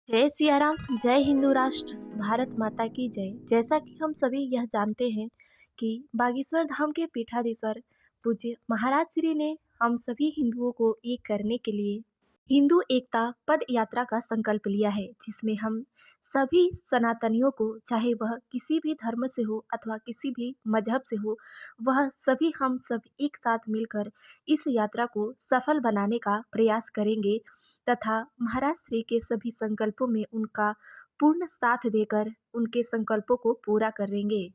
जय सिया राम, जय हिंदू राष्ट्र, भारत माता की जय। जैसा कि हम सभी यह जानते हैं कि बागेश्वर धाम के पीठाधीश्वर पूज्य महाराज श्री ने हम सभी हिंदुओं को एक करने के लिए हिंदू एकता पद यात्रा का संकल्प लिया है, जिसमें हम सभी सनातनियों को, चाहे वह किसी भी धर्म से हो अथवा किसी भी मजहब से हो, वह सभी हम सब एक साथ मिलकर इस यात्रा को सफल बनाने का प्रयास करेंगे तथा महाराज श्री के सभी संकल्पों में उनका पूर्ण साथ देकर उनके संकल्पों को पूरा करेंगे।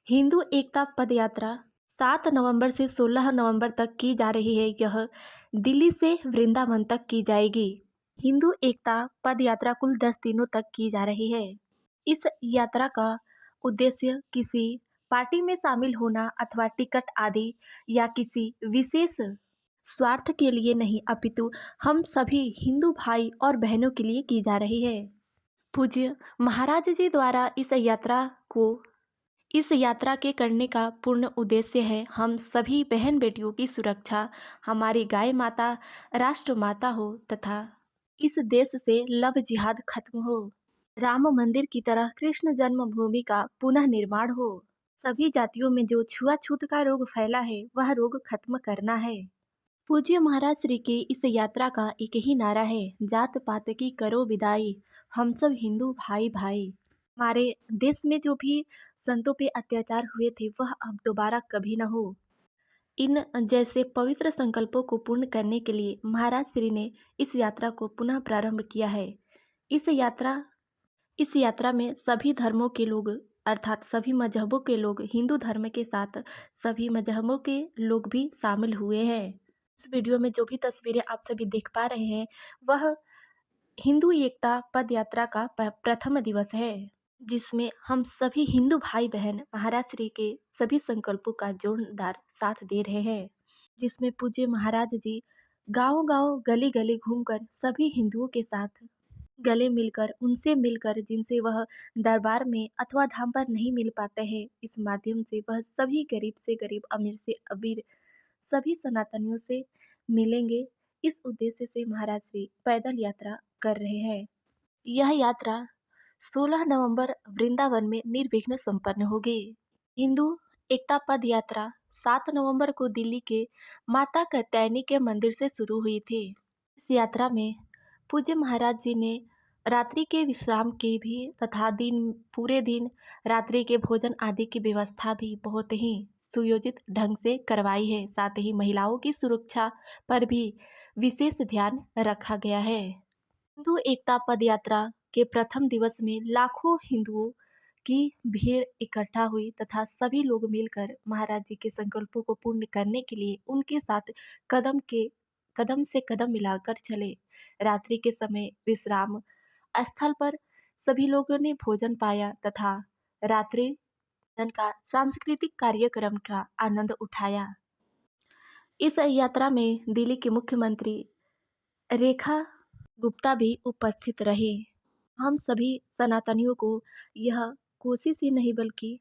हिंदू एकता पद यात्रा 7 नवंबर से 16 नवंबर तक की जा रही है। यह दिल्ली से वृंदावन तक की जाएगी। हिंदू एकता पद यात्रा कुल 10 दिनों तक की जा रही है। इस यात्रा का उद्देश्य किसी पार्टी में शामिल होना अथवा टिकट आदि या किसी विशेष स्वार्थ के लिए नहीं, अपितु हम सभी हिंदू भाई और बहनों के लिए की जा रही है। पूज्य महाराज जी द्वारा इस यात्रा के करने का पूर्ण उद्देश्य है हम सभी बहन बेटियों की सुरक्षा, हमारी गाय माता राष्ट्र माता हो तथा इस देश से लव जिहाद खत्म हो, राम मंदिर की तरह कृष्ण जन्मभूमि का पुनः निर्माण हो, सभी जातियों में जो छुआछूत का रोग फैला है वह रोग खत्म करना है। पूज्य महाराज श्री की इस यात्रा का एक ही नारा है, जात पात की करो विदाई, हम सब हिंदू भाई भाई। हमारे देश में जो भी संतों पे अत्याचार हुए थे वह अब दोबारा कभी न हो। इन जैसे पवित्र संकल्पों को पूर्ण करने के लिए महाराज श्री ने इस यात्रा को पुनः प्रारंभ किया है। इस यात्रा में सभी धर्मों के लोग अर्थात सभी मजहबों के लोग, हिंदू धर्म के साथ सभी मजहबों के लोग भी शामिल हुए हैं। इस वीडियो में जो भी तस्वीरें आप सभी देख पा रहे हैं वह हिंदू एकता पद यात्रा का प्रथम दिवस है, जिसमें हम सभी हिंदू भाई बहन महाराज श्री के सभी संकल्पों का जोरदार साथ दे रहे हैं, जिसमें पूज्य महाराज जी गांव-गांव, गली-गली घूमकर सभी हिंदुओं के साथ गले मिलकर, उनसे मिलकर जिनसे वह दरबार में अथवा धाम पर नहीं मिल पाते हैं, इस माध्यम से वह सभी गरीब से गरीब, अमीर से अमीर सभी सनातनियों से मिलेंगे। इस उद्देश्य से महाराज श्री पैदल यात्रा कर रहे हैं। यह यात्रा 16 नवंबर वृंदावन में निर्विघ्न संपन्न होगी। हिंदू एकता पद यात्रा 7 नवंबर को दिल्ली के माता कात्यायनी के मंदिर से शुरू हुई थी। इस यात्रा में पूज्य महाराज जी ने रात्रि के विश्राम की भी तथा पूरे दिन रात्रि के भोजन आदि की व्यवस्था भी बहुत ही सुयोजित ढंग से करवाई है। साथ ही महिलाओं की सुरक्षा पर भी विशेष ध्यान रखा गया है। हिंदू एकता पद यात्रा के प्रथम दिवस में लाखों हिंदुओं की भीड़ इकट्ठा हुई तथा सभी लोग मिलकर महाराज जी के संकल्पों को पूर्ण करने के लिए उनके साथ कदम से कदम मिलाकर चले। रात्रि के समय विश्राम स्थल पर सभी लोगों ने भोजन पाया तथा रात्रि भोजन का सांस्कृतिक कार्यक्रम का आनंद उठाया। इस यात्रा में दिल्ली के मुख्यमंत्री रेखा गुप्ता भी उपस्थित रहे। हम सभी सनातनियों को यह कोशिश ही नहीं बल्कि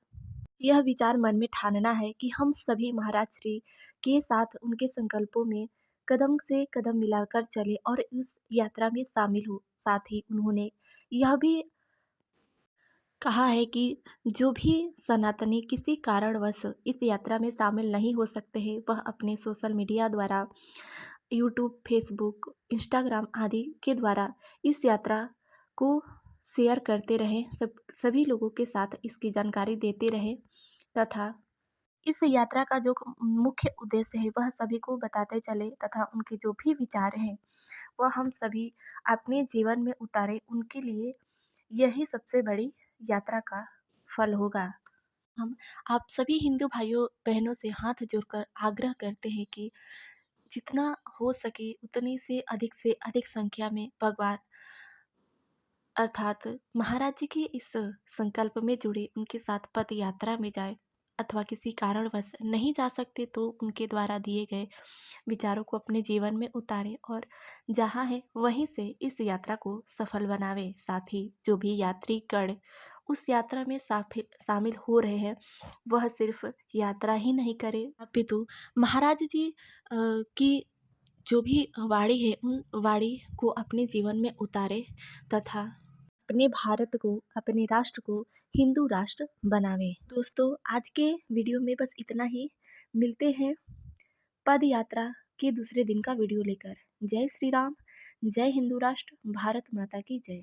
यह विचार मन में ठानना है कि हम सभी महाराज श्री के साथ उनके संकल्पों में कदम से कदम मिलाकर चले और इस यात्रा में शामिल हो। साथ ही उन्होंने यह भी कहा है कि जो भी सनातनी किसी कारणवश इस यात्रा में शामिल नहीं हो सकते हैं वह अपने सोशल मीडिया द्वारा, यूट्यूब, फेसबुक, इंस्टाग्राम आदि के द्वारा इस यात्रा को शेयर करते रहें, सभी लोगों के साथ इसकी जानकारी देते रहें तथा इस यात्रा का जो मुख्य उद्देश्य है वह सभी को बताते चले तथा उनके जो भी विचार हैं वह हम सभी अपने जीवन में उतारें। उनके लिए यही सबसे बड़ी यात्रा का फल होगा। हम आप सभी हिंदू भाइयों बहनों से हाथ जोड़कर आग्रह करते हैं कि जितना हो सके उतनी से अधिक संख्या में भगवान अर्थात महाराज जी के इस संकल्प में जुड़े, उनके साथ पद यात्रा में जाए अथवा किसी कारणवश नहीं जा सकते तो उनके द्वारा दिए गए विचारों को अपने जीवन में उतारें और जहाँ है वहीं से इस यात्रा को सफल बनावें। साथ ही जो भी यात्रीगण उस यात्रा में शामिल हो रहे हैं वह सिर्फ यात्रा ही नहीं करें अपितु महाराज जी की जो भी वाणी है उन वाणी को अपने जीवन में उतारे तथा अपने भारत को, अपने राष्ट्र को हिंदू राष्ट्र बनावे। दोस्तों, आज के वीडियो में बस इतना ही। मिलते हैं पद यात्रा के दूसरे दिन का वीडियो लेकर। जय श्री राम, जय हिंदू राष्ट्र, भारत माता की जय।